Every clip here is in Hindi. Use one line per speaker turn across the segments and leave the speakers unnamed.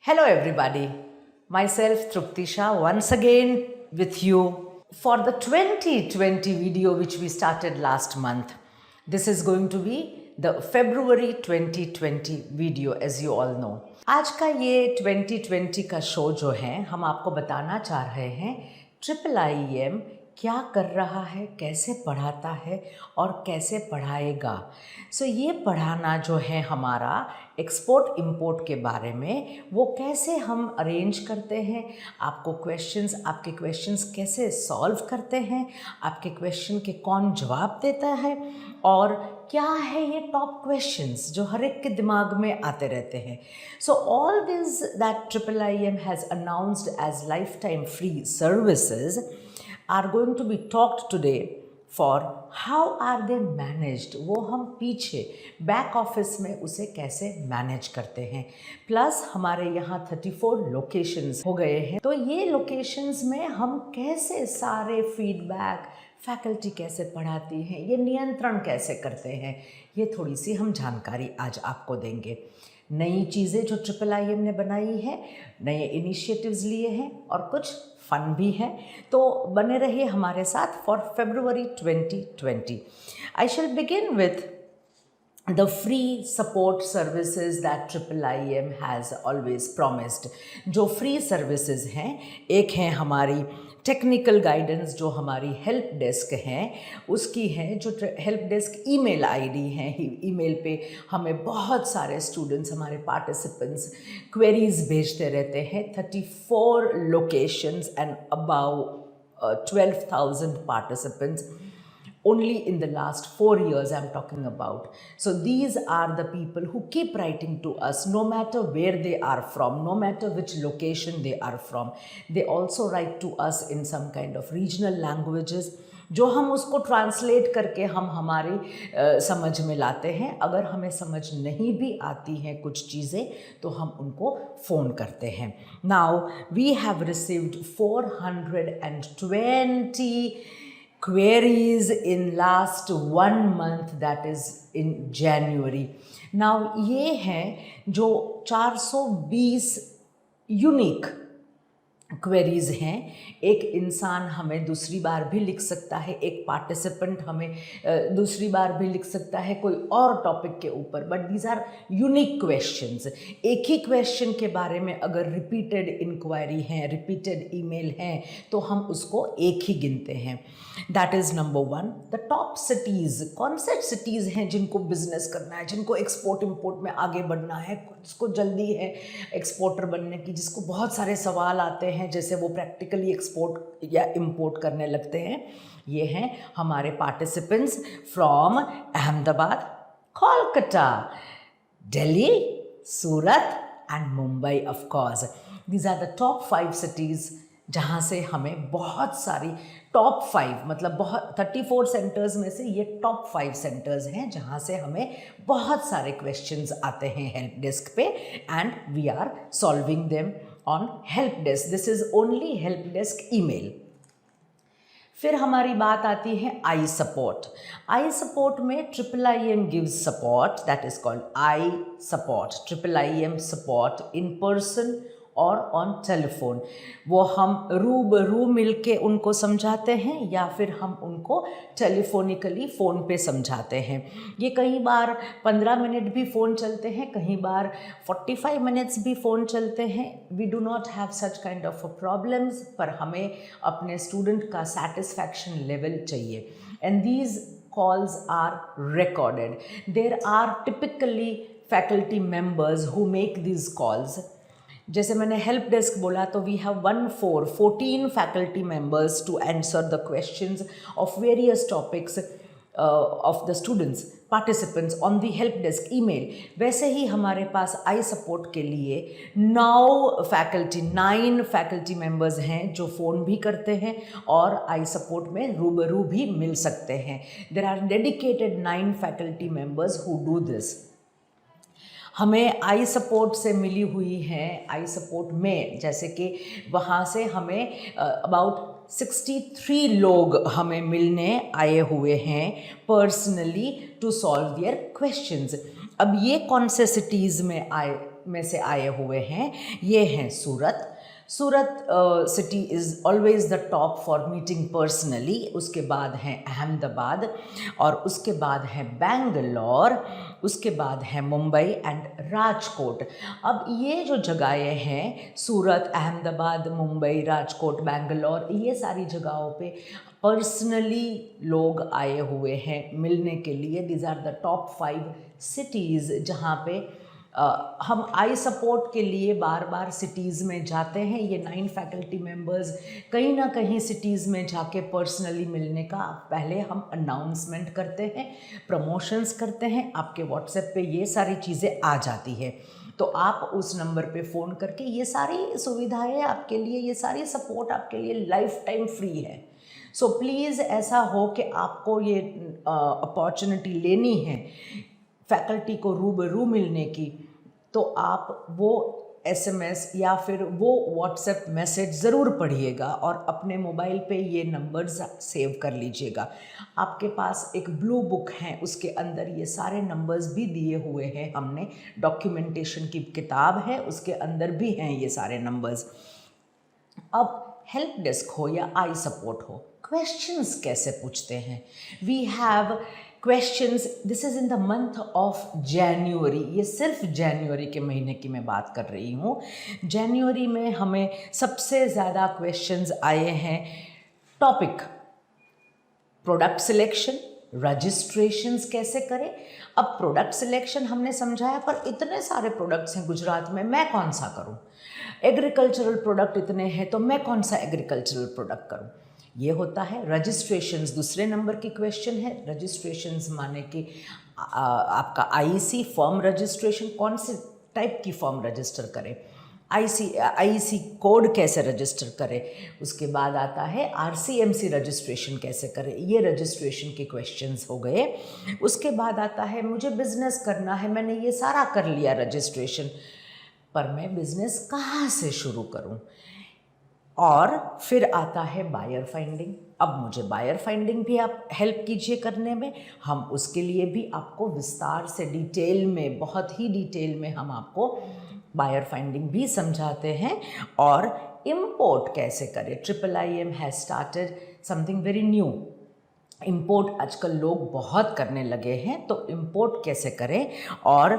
Hello, everybody. Myself, Trupti Shah, once again with you for the 2020 video which we started last month. This is going to be the February 2020 video, as you all know. आज का ये 2020 का शो जो है, हम आपको बताना चाह रहे हैं IIIM क्या कर रहा है, कैसे पढ़ाता है और कैसे पढ़ाएगा. सो ये पढ़ाना जो है हमारा एक्सपोर्ट इंपोर्ट के बारे में, वो कैसे हम अरेंज करते हैं, आपके क्वेश्चंस कैसे सॉल्व करते हैं, आपके क्वेश्चन के कौन जवाब देता है और क्या है ये टॉप क्वेश्चंस जो हर एक के दिमाग में आते रहते हैं. So all this that IIIM has announced as life time free services are going to be talked today for how are they managed. वो हम पीछे बैक ऑफिस में उसे कैसे मैनेज करते हैं. प्लस हमारे यहाँ 34 लोकेशंस हो गए हैं, तो ये लोकेशंस में हम कैसे सारे फीडबैक, फैकल्टी कैसे पढ़ाती हैं, ये नियंत्रण कैसे करते हैं, ये थोड़ी सी हम जानकारी आज आपको देंगे. नई चीज़ें जो IIIM ने बनाई है, नए इनिशिएटिव्स लिए हैं और कुछ फन भी है, तो बने रहिए हमारे साथ for February 2020. I shall begin with the free support services that IIIM has always promised. जो फ्री सर्विसेज हैं, एक है हमारी टेक्निकल गाइडेंस जो हमारी हेल्प डेस्क है उसकी है, जो हेल्प डेस्क ईमेल आईडी है. ईमेल पे हमें बहुत सारे स्टूडेंट्स, हमारे पार्टिसिपेंट्स क्वेरीज भेजते रहते हैं. 34 locations and about 12,000 participants. Only in the last 4 years I'm talking about. So these are the people who keep writing to us, no matter where they are from, no matter which location they are from. They also write to us in some kind of regional languages, जो हम उसको ट्रांसलेट करके हम हमारी समझ में लाते हैं. अगर हमें समझ नहीं भी आती हैं कुछ चीज़ें तो हम उनको फ़ोन करते हैं. Now we have received 420 queries in last 1 month, that is in January. Now ये हैं जो 420 यूनिक क्वेरीज़ हैं. एक इंसान हमें दूसरी बार भी लिख सकता है, एक पार्टिसिपेंट हमें दूसरी बार भी लिख सकता है कोई और टॉपिक के ऊपर, but these are unique questions. एक ही क्वेश्चन के बारे में अगर रिपीटेड इंक्वायरी हैं, रिपीटेड ईमेल हैं, तो हम उसको एक ही गिनते हैं. That is number 1. The top cities, कौन से सिटीज़ हैं जिनको बिजनेस करना है, जिनको एक्सपोर्ट इंपोर्ट में आगे बढ़ना है, जिसको जल्दी है एक्सपोर्टर बनने की, जिसको बहुत सारे सवाल आते हैं जैसे वो प्रैक्टिकली एक्सपोर्ट या इंपोर्ट करने लगते हैं. ये हैं हमारे participants from Ahmedabad, Kolkata, Delhi, Surat and Mumbai. Of course these are the top 5 cities जहाँ से हमें बहुत सारी टॉप 5 मतलब बहुत 34 सेंटर्स में से ये टॉप 5 सेंटर्स हैं जहाँ से हमें बहुत सारे क्वेश्चंस आते हैं हेल्प डेस्क पे, and we are solving them on help desk. This is only help desk email. फिर हमारी बात आती है आई सपोर्ट. आई सपोर्ट में IIIM gives support, that is called I support. IIIM support in person और ऑन टेलीफोन. वो हम रूबरू मिल के उनको समझाते हैं या फिर हम उनको टेलीफोनिकली फ़ोन पे समझाते हैं. ये कई बार 15 मिनट भी फ़ोन चलते हैं, कई बार 45 मिनट्स भी फ़ोन चलते हैं. We do not have such kind of problems, पर हमें अपने स्टूडेंट का सेटिस्फैक्शन लेवल चाहिए. And these calls are recorded. There are typically faculty members who make these calls. जैसे मैंने हेल्प डेस्क बोला तो we have 14 faculty members to answer the questions of various topics of the students participants on the help desk email. वैसे ही हमारे पास आई सपोर्ट के लिए 9 फैकल्टी मेंबर्स हैं जो फ़ोन भी करते हैं और आई सपोर्ट में रूबरू भी मिल सकते हैं. There are dedicated 9 faculty members who do this. हमें आई सपोर्ट से मिली हुई हैं, आई सपोर्ट में जैसे कि वहाँ से हमें अबाउट 63 लोग हमें मिलने आए हुए हैं personally to solve their questions. अब ये कौन से सिटीज़ में आए में से आए हुए हैं, ये हैं Surat. Surat city is always the top for meeting personally. उसके बाद हैं अहमदाबाद, और उसके बाद है बेंगलोर, उसके बाद है मुंबई एंड राजकोट। अब ये जो जगहें हैं, सूरत, अहमदाबाद, मुंबई, राजकोट, बेंगलोर, ये सारी जगहों पे पर्सनली लोग आए हुए हैं मिलने के लिए। These are the top 5 cities जहाँ पे हम आई सपोर्ट के लिए बार बार सिटीज़ में जाते हैं। ये 9 फैकल्टी मेंबर्स कहीं ना कहीं सिटीज़ में जाके पर्सनली मिलने का पहले हम अनाउंसमेंट करते हैं, प्रमोशंस करते हैं, आपके व्हाट्सएप पे ये सारी चीज़ें आ जाती है। तो आप उस नंबर पे फ़ोन करके ये सारी सुविधाएं आपके लिए, ये सारी सपोर्ट आपके लिए लाइफ टाइम फ्री है। सो प्लीज़ ऐसा हो कि आपको ये अपॉर्चुनिटी लेनी है फैकल्टी को रूबरू मिलने की, तो आप वो SMS या फिर वो व्हाट्सएप मैसेज ज़रूर पढ़िएगा और अपने मोबाइल पे ये नंबर्स सेव कर लीजिएगा। आपके पास एक ब्लू बुक है, उसके अंदर ये सारे नंबर्स भी दिए हुए हैं हमने। डॉक्यूमेंटेशन की किताब है, उसके अंदर भी हैं ये सारे नंबर्स। अब हेल्प डेस्क हो या आई सपोर्ट हो, क्वेश्चंस कैसे पूछते हैं? We have questions, this is in the month of January. ये सिर्फ जनवरी के महीने की मैं बात कर रही हूँ। जनवरी में हमें सबसे ज़्यादा क्वेश्चंस आए हैं। टॉपिक प्रोडक्ट सिलेक्शन, रजिस्ट्रेशंस कैसे करें। अब प्रोडक्ट सिलेक्शन हमने समझाया, पर इतने सारे प्रोडक्ट्स हैं गुजरात में, मैं कौन सा करूं? एग्रीकल्चरल प्रोडक्ट इतने हैं, तो मैं कौन सा एग्रीकल्चरल प्रोडक्ट करूं? ये होता है। रजिस्ट्रेशंस दूसरे नंबर की क्वेश्चन है। रजिस्ट्रेशंस माने कि आपका IEC फॉर्म रजिस्ट्रेशन, कौन से टाइप की फॉर्म रजिस्टर करें, IEC कोड कैसे रजिस्टर करें। उसके बाद आता है RCMC रजिस्ट्रेशन कैसे करें। ये रजिस्ट्रेशन के क्वेश्चंस हो गए। उसके बाद आता है मुझे बिजनेस करना है, मैंने ये सारा कर लिया रजिस्ट्रेशन, पर मैं बिजनेस कहाँ से शुरू करूँ। और फिर आता है बायर फाइंडिंग। अब मुझे बायर फाइंडिंग भी आप हेल्प कीजिए करने में। हम उसके लिए भी आपको विस्तार से डिटेल में, बहुत ही डिटेल में हम आपको बायर फाइंडिंग भी समझाते हैं। और इम्पोर्ट कैसे करें। IIM has started something very new. Import आजकल लोग बहुत करने लगे हैं, तो इम्पोर्ट कैसे करें। और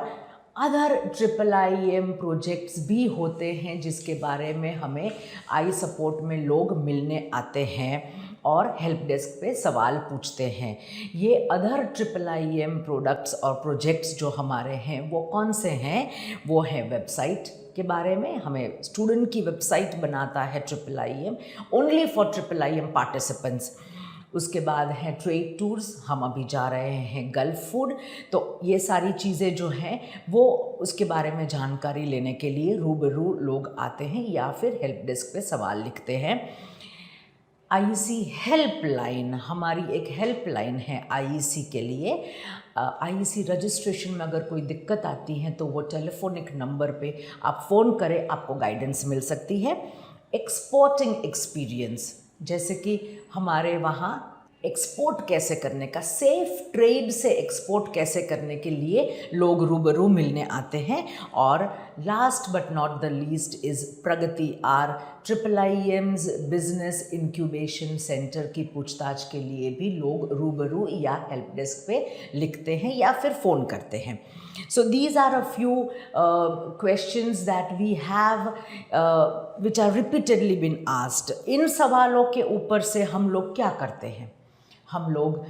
अदर IIM प्रोजेक्ट्स भी होते हैं जिसके बारे में हमें आई सपोर्ट में लोग मिलने आते हैं और हेल्प डेस्क पे सवाल पूछते हैं। ये अदर IIM प्रोडक्ट्स और प्रोजेक्ट्स जो हमारे हैं वो कौन से हैं? वो हैं वेबसाइट के बारे में, हमें स्टूडेंट की वेबसाइट बनाता है IIM only for IIM participants. उसके बाद है ट्रेड टूर्स, हम अभी जा रहे हैं गल्फ फूड, तो ये सारी चीज़ें जो हैं वो उसके बारे में जानकारी लेने के लिए रूबरू लोग आते हैं या फिर हेल्प डेस्क पे सवाल लिखते हैं। IEC हेल्पलाइन, हमारी एक हेल्पलाइन है IEC के लिए। IEC रजिस्ट्रेशन में अगर कोई दिक्कत आती है तो वो टेलीफोनिक नंबर पे आप फ़ोन करें, आपको गाइडेंस मिल सकती है। एक्सपोर्टिंग एक्सपीरियंस, जैसे कि हमारे वहाँ एक्सपोर्ट कैसे करने का, सेफ ट्रेड से एक्सपोर्ट कैसे करने के लिए लोग रूबरू मिलने आते हैं। और last but not the least is Pragati, our IIM's business incubation centre की पूछताछ के लिए भी लोग रूबरू या हेल्प डेस्क पे लिखते हैं या फिर फ़ोन करते हैं। So these are a few questions that we have which are repeatedly been asked. इन सवालों के ऊपर से हम लोग क्या करते हैं? हम लोग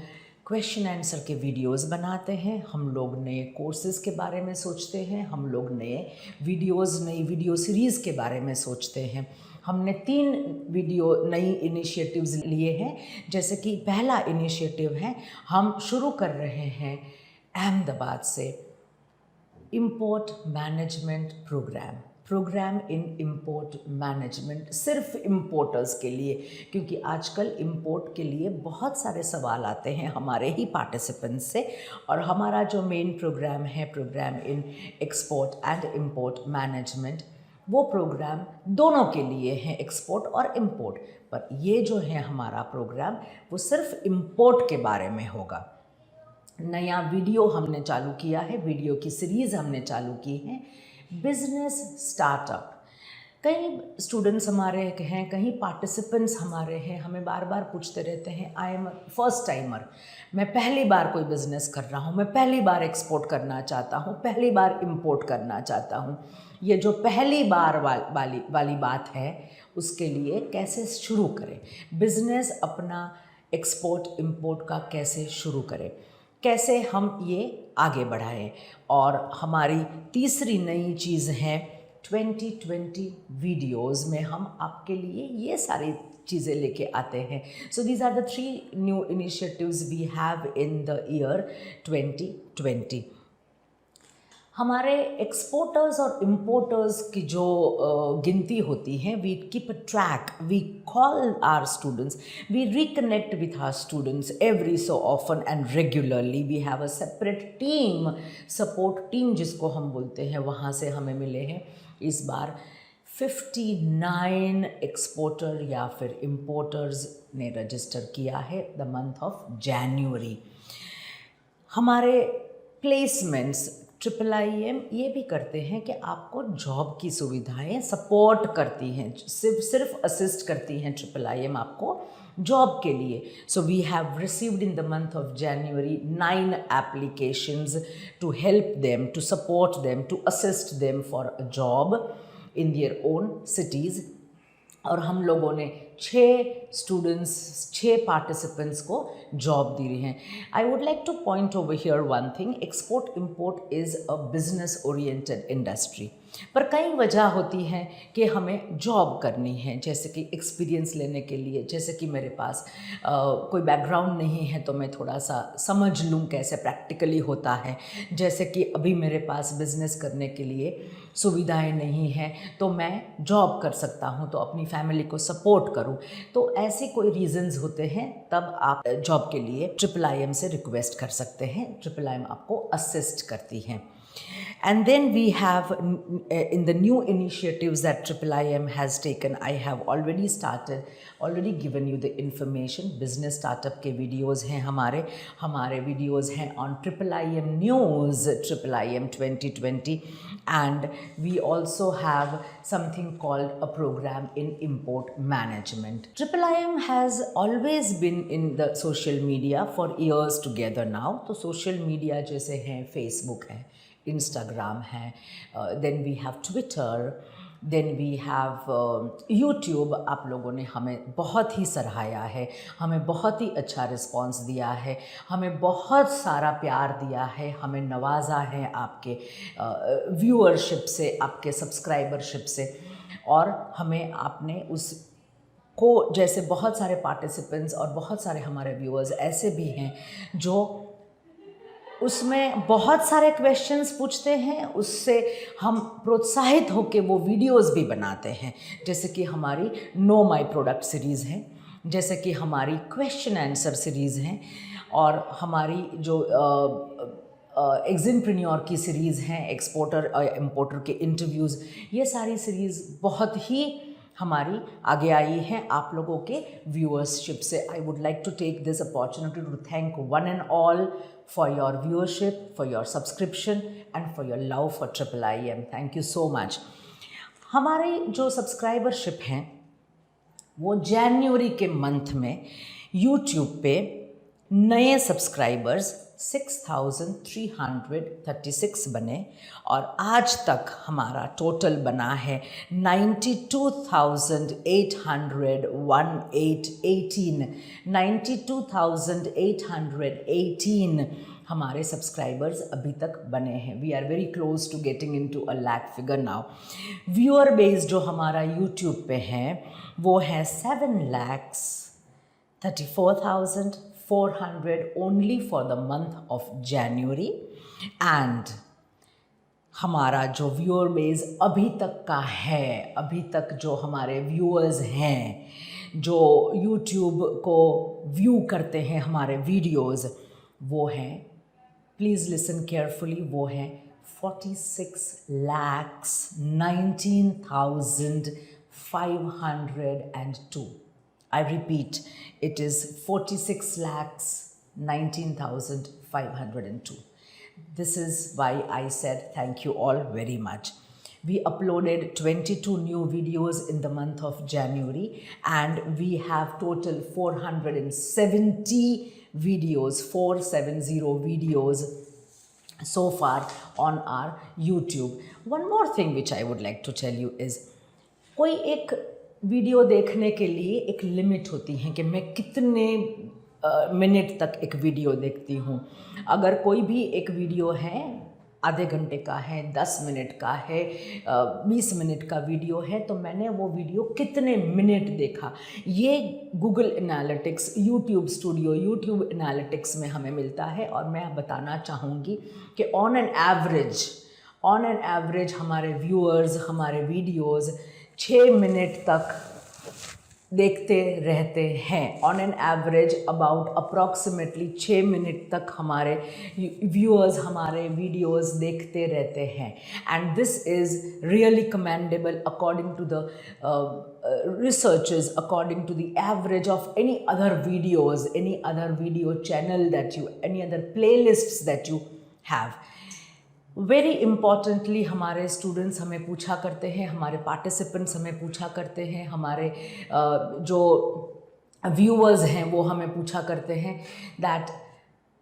क्वेश्चन आंसर के वीडियोस बनाते हैं, हम लोग नए कोर्सेज़ के बारे में सोचते हैं, हम लोग नई वीडियो सीरीज़ के बारे में सोचते हैं। हमने 3 नई इनिशिएटिव्स लिए हैं। जैसे कि पहला इनिशिएटिव है, हम शुरू कर रहे हैं अहमदाबाद से इम्पोर्ट मैनेजमेंट प्रोग्राम इन इम्पोर्ट मैनेजमेंट, सिर्फ इम्पोर्टर्स के लिए, क्योंकि आजकल इम्पोर्ट के लिए बहुत सारे सवाल आते हैं हमारे ही पार्टिसिपेंट्स से। और हमारा जो मेन प्रोग्राम है, programme in export and import management, वो प्रोग्राम दोनों के लिए है, एक्सपोर्ट और इम्पोर्ट। पर ये जो है हमारा प्रोग्राम, वो सिर्फ इम्पोर्ट के बारे में होगा। नया वीडियो हमने चालू किया है, वीडियो की सीरीज़ हमने चालू की है। बिजनेस स्टार्टअप, कई स्टूडेंट्स हमारे हैं, कहीं पार्टिसिपेंट्स हमारे हैं, हमें बार बार पूछते रहते हैं, आई एम फर्स्ट टाइमर, मैं पहली बार कोई बिज़नेस कर रहा हूँ, मैं पहली बार एक्सपोर्ट करना चाहता हूँ, पहली बार इंपोर्ट करना चाहता हूँ। ये जो पहली बार वाली बात है, उसके लिए कैसे शुरू करें, बिज़नेस अपना एक्सपोर्ट इंपोर्ट का कैसे शुरू करें, कैसे हम ये आगे बढ़ाएं। और हमारी तीसरी नई चीज़ है 2020 वीडियोज़ में हम आपके लिए ये सारी चीज़ें लेके आते हैं। So these are the 3 new initiatives we have in the year 2020। हमारे एक्सपोर्टर्स और इम्पोर्टर्स की जो गिनती होती है, we keep a track, we call our students, we reconnect with our students every so often and regularly. We have a separate team, support team जिसको हम बोलते हैं, वहाँ से हमें मिले हैं इस बार 59 एक्सपोर्टर या फिर इम्पोर्टर्स ने रजिस्टर किया है द मंथ ऑफ जनवरी। हमारे प्लेसमेंट्स IIIM ये भी करते हैं कि आपको जॉब की सुविधाएं सपोर्ट करती हैं, सिर्फ असिस्ट करती हैं IIIM आपको जॉब के लिए। So we have received in the month of January 9 applications to help them, to support them, to assist them for a job in their own cities. और हम लोगों ने 6 पार्टिसिपेंट्स को जॉब दी रही हैं। आई would like two point over here one thing, export import is a business oriented industry, पर कई वजह होती हैं कि हमें जॉब करनी है, जैसे कि एक्सपीरियंस लेने के लिए, जैसे कि मेरे पास कोई बैकग्राउंड नहीं है तो मैं थोड़ा सा समझ लूँ कैसे प्रैक्टिकली होता है, जैसे कि अभी मेरे पास बिज़नेस करने के लिए सुविधाएं नहीं हैं तो मैं जॉब कर सकता हूं, तो अपनी फैमिली को सपोर्ट करूं, तो ऐसे कोई रीजंस होते हैं, तब आप जॉब के लिए IIIM से रिक्वेस्ट कर सकते हैं, IIIM आपको असिस्ट करती हैं। And then we have in the new initiatives that IIIM has taken, I have already given you the information. Business startup के videos हैं हमारे videos हैं on IIIM News, IIIM 2020, and we also have something called a program in import management. IIIM has always been in the social media for years together now. तो social media जैसे हैं Facebook है, Instagram है, then we have Twitter, then we have YouTube। आप लोगों ने हमें बहुत ही सराहाया है, हमें बहुत ही अच्छा रिस्पांस दिया है, हमें बहुत सारा प्यार दिया है, हमें नवाजा है आपके व्यूअरशिप से, आपके सब्सक्राइबरशिप से, और हमें आपने उस को जैसे बहुत सारे पार्टिसिपेंट्स और बहुत सारे हमारे व्यूअर्स ऐसे भी हैं जो उसमें बहुत सारे क्वेश्चंस पूछते हैं, उससे हम प्रोत्साहित होकर वो वीडियोस भी बनाते हैं, जैसे कि हमारी नो माई प्रोडक्ट सीरीज़ है, जैसे कि हमारी क्वेश्चन आंसर सीरीज़ हैं, और हमारी जो एग्जिमप्रेन्योर की सीरीज़ हैं, एक्सपोर्टर और इम्पोर्टर के इंटरव्यूज़, ये सारी सीरीज़ बहुत ही हमारी आगे आई हैं आप लोगों के व्यूअरशिप से। I would like to take this opportunity to thank one and all for your viewership, for your subscription and for your love for IIIM. Thank you so much. हमारे जो सब्सक्राइबरशिप हैं वो जनवरी के मंथ में YouTube पे नए सब्सक्राइबर्स 6,336 बने, और आज तक हमारा टोटल बना है 92,818 हमारे सब्सक्राइबर्स अभी तक बने हैं। We are very close to getting into a lakh figure now. Viewer base जो हमारा यूट्यूब पे है वो है 7,34,400 only for the month of January, and हमारा जो व्यूअर बेस अभी तक का है, अभी तक जो हमारे व्यूअर्स हैं जो YouTube को व्यू करते हैं हमारे वीडियोस, वो हैं, प्लीज़ लिसन केयरफुली, वो हैं 46,19,502। I repeat, it is 46,19,502. This is why I said thank you all very much. We uploaded 22 new videos in the month of January, and we have total 470 videos, 470 videos so far on our YouTube. One more thing which I would like to tell you is, कोई एक वीडियो देखने के लिए एक लिमिट होती है कि मैं कितने मिनट तक एक वीडियो देखती हूँ. अगर कोई भी एक वीडियो है आधे घंटे का है, 10 मिनट का है, 20 मिनट का वीडियो है, तो मैंने वो वीडियो कितने मिनट देखा, ये Google analytics, YouTube studio, YouTube analytics में हमें मिलता है. और मैं बताना चाहूँगी कि ऑन एन एवरेज हमारे व्यूअर्स हमारे वीडियोज़ 6 मिनट तक देखते रहते हैं. On an average about approximately 6 minute तक हमारे व्यूअर्स हमारे वीडियोस देखते रहते हैं. And this is really commendable according to the researchers, according to the average of any other videos, any other video channel that you, any other playlists that you have. Very importantly हमारे स्टूडेंट्स हमें पूछा करते हैं, हमारे पार्टिसिपेंट्स हमें पूछा करते हैं, हमारे जो व्यूअर्स हैं वो हमें पूछा करते हैं दैट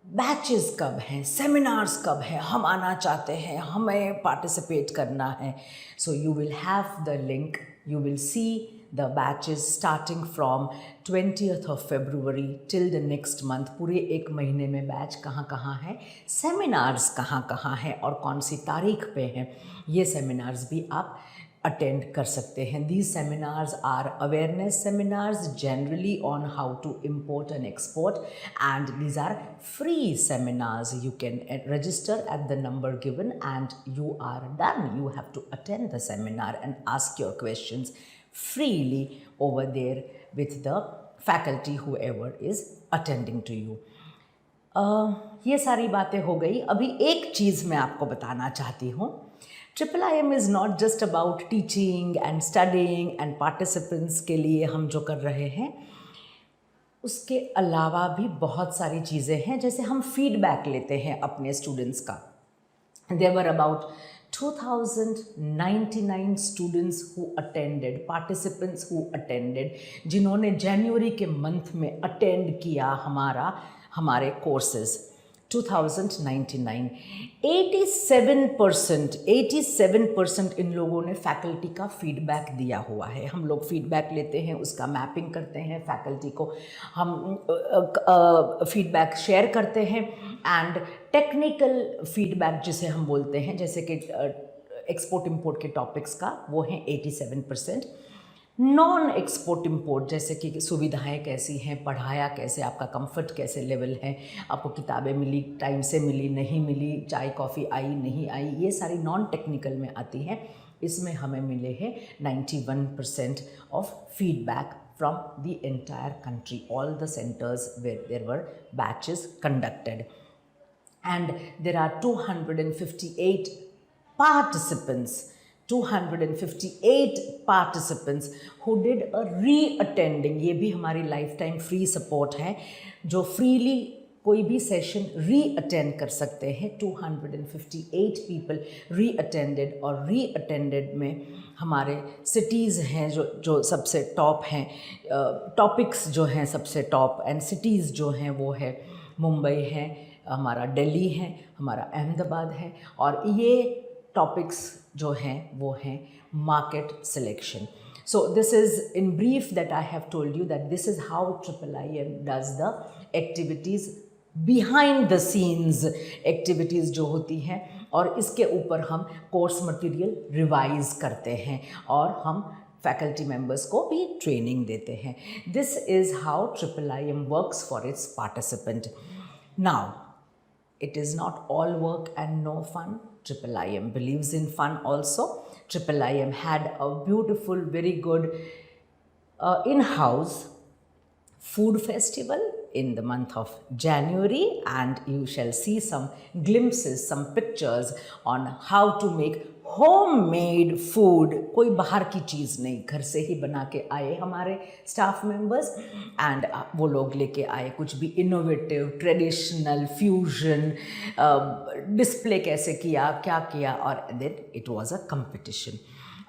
बैचेस कब हैं, सेमिनार्स कब हैं, हम आना चाहते हैं, हमें पार्टिसिपेट करना है. So you will have the link, you will see the batches starting from 20th of February till the next month. पूरे एक महीने में बैच कहाँ कहाँ हैं, सेमिनार्स कहाँ कहाँ हैं और कौन सी तारीख पे हैं, ये सेमिनार्स भी आप अटेंड कर सकते हैं. These seminars are awareness seminars generally on how to import and export, and these are free seminars. You can register at the number given and you are done. You have to attend the seminar and ask your questions freely over there with the faculty whoever is attending to you. ये सारी बातें हो गई. अभी एक चीज़ मैं आपको बताना चाहती हूँ. IIIM is not just about teaching and studying and participants के लिए हम जो कर रहे हैं, उसके अलावा भी बहुत सारी चीज़ें हैं. जैसे हम फीडबैक लेते हैं अपने स्टूडेंट्स का. There were about 2099 students who attended, participants who attended, जिन्होंने जनवरी के मंथ में अटेंड किया हमारे कोर्सेज. 2099, 87% इन लोगों ने फैकल्टी का फीडबैक दिया हुआ है. हम लोग फीडबैक लेते हैं, उसका मैपिंग करते हैं, फैकल्टी को हम फीडबैक शेयर करते हैं. एंड टेक्निकल फीडबैक जिसे हम बोलते हैं, जैसे कि एक्सपोर्ट इंपोर्ट के टॉपिक्स का, वो हैं 87%. नॉन एक्सपोर्ट इंपोर्ट जैसे कि सुविधाएं कैसी हैं, पढ़ाया कैसे, आपका कंफर्ट कैसे लेवल है, आपको किताबें मिली टाइम से, मिली नहीं मिली, चाय कॉफ़ी आई नहीं आई, ये सारी नॉन टेक्निकल में आती हैं. इसमें हमें मिले हैं 91% of feedback from the entire country, all the centers where there were batches conducted. And there are 258 participants who did a re-attending. ये भी हमारी लाइफ टाइम फ्री सपोर्ट है, जो फ्रीली कोई भी सेशन री-अटेंड कर सकते हैं. 258 पीपल री-अटेंडेड, और री-अटेंडेड में हमारे सिटीज़ हैं जो सबसे टॉप हैं, टॉपिक्स जो हैं सबसे टॉप, एंड सिटीज़ जो हैं वो है मुंबई है, हमारा दिल्ली है, हमारा अहमदाबाद है. और ये टॉपिक्स जो हैं वो हैं market selection. So this is in brief that I have told you that this is how IIIM does the activities, behind the scenes activities जो होती हैं, और इसके ऊपर हम कोर्स मटेरियल रिवाइज करते हैं और हम फैकल्टी मेंबर्स को भी ट्रेनिंग देते हैं. This is how IIIM works for its participant. Now it is not all work and no fun. IIIM believes in fun also. IIIM had a beautiful, very good in-house food festival in the month of January, and you shall see some glimpses, some pictures on how to make homemade food, कोई बाहर की चीज़ नहीं, घर से ही बना के आए हमारे स्टाफ मेंबर्स। एंड वो लोग लेके आए कुछ भी इनोवेटिव, ट्रेडिशनल, फ्यूजन, डिस्प्ले कैसे किया, क्या किया, और then it was a competition.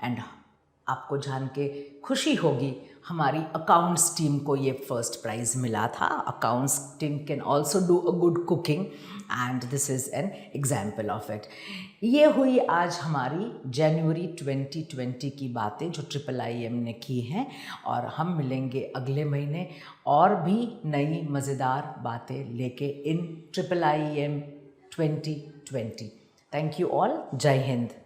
And आपको जान के खुशी होगी, हमारी अकाउंट्स टीम को ये फर्स्ट प्राइज़ मिला था। Accounts team can also do a good cooking and this is an example of it. ये हुई आज हमारी जनवरी 2020 की बातें जो IIIM ने की हैं, और हम मिलेंगे अगले महीने और भी नई मज़ेदार बातें लेके इन IIIM 2020। Thank you all. जय हिंद।